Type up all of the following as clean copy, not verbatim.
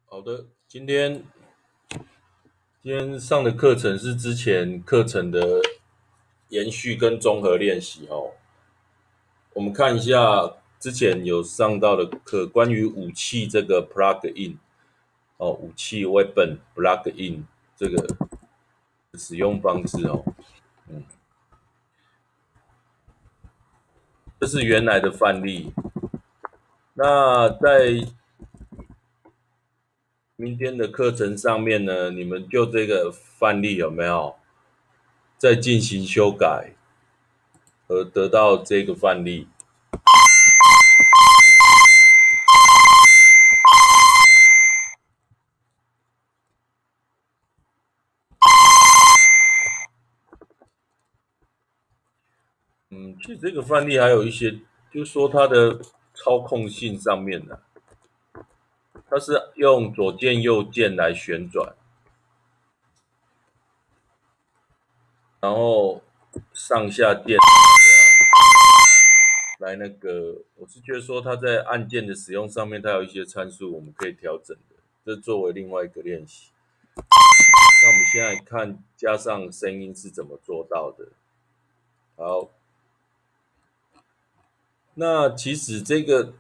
好的，今天上的课程是之前课程的延续跟综合练习哦。我们看一下之前有上到的课，关于武器这个 plug in 哦，武器 weapon plug in 这个使用方式哦。嗯，这是原来的范例。那在明天的课程上面呢，你们就这个范例有没有再进行修改，而得到这个范例？其实这个范例还有一些，就是说它的操控性上面呢、它是用左键右键来旋转，然后上下键来那个，我是觉得说它在按键的使用上面，它有一些参数我们可以调整的，这作为另外一个练习。那我们现在看加上声音是怎么做到的。好，那其实这个，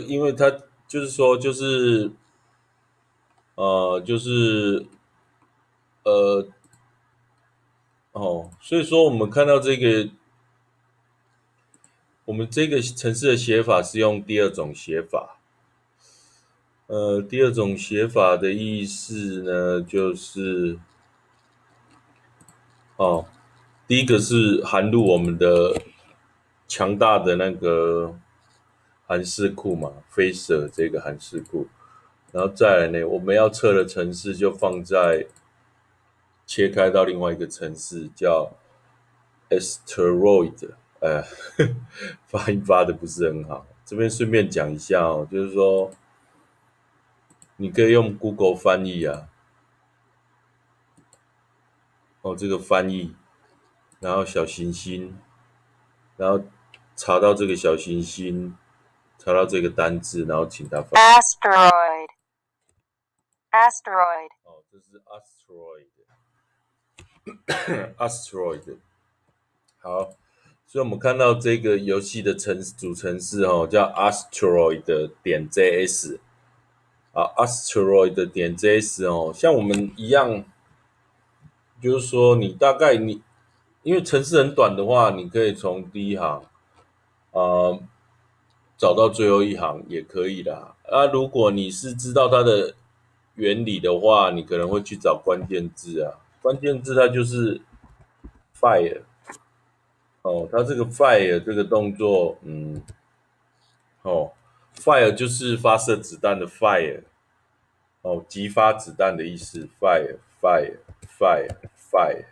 因为它就是说就是呃所以说我们看到我们这个程式的写法是用第二种写法。第二种写法的意思呢，就是哦，第一个是含入我们的强大的那个函式库嘛，Phaser 这个函式库，然后再来呢，我们要测的程式就放在切开到另外一个程式叫 Asteroid，发音发的不是很好。这边顺便讲一下哦，就是说你可以用 Google 翻译啊，这个翻译，然后小行星，然后查到这个小行星，查到这个单字，然后请它翻译。Asteroid. 这是 asteroid， 好，所以我们看到这个游戏的主程式叫 asteroid 点 js asteroid 点 js 像我们一样，就是说你大概因为程式很短的话，你可以从第一行啊、找到最后一行也可以啦。如果你是知道它的原理的话，你可能会去找关键字啊。关键字它就是 fire 它这个 fire 这个动作，fire 就是发射子弹的 fire，激发子弹的意思，fire fire fire fire，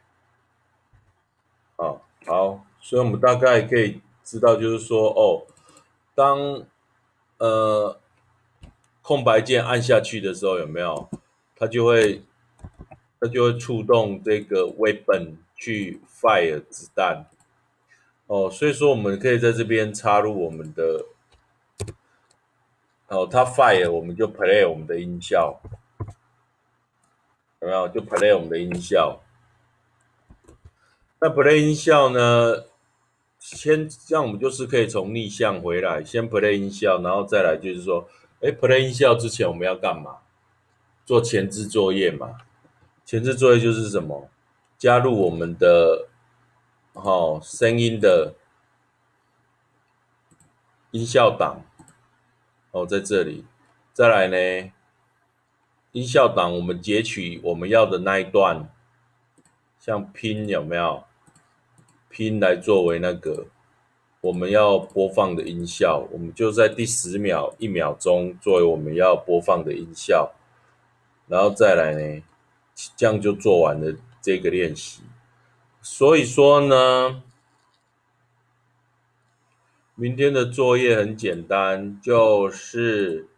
好，所以我们大概可以知道，就是说，当呃空白键按下去的时候，有没有？它就会触动这个 weapon 去 fire 子弹。所以说我们可以在这边插入我们的，它 fire 我们就 play 我们的音效，有没有？就 play 我们的音效。那 play 音效呢？先这样，我们就是可以从逆向回来，先 play 音效，然后再来就是说，play 音效之前我们要干嘛？做前置作业嘛。前置作业就是什么？加入我们的声音的音效档在这里。再来呢，音效档我们截取我们要的那一段，像拼有没有？拼来作为那个我们要播放的音效，我们就在第10秒、1秒钟作为我们要播放的音效，然后再来呢，这样就做完了这个练习。所以说呢，明天的作业很简单，就是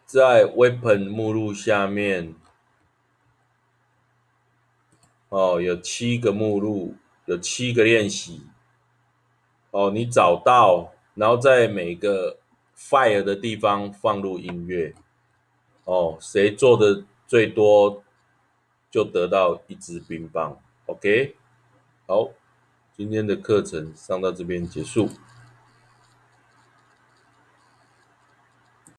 在 Weapon 目录下面有7个目录，有7个练习你找到，然后在每个 fire 的地方放入音乐。哦，谁做的最多就得到一支冰棒。OK，好，今天的课程上到这边结束。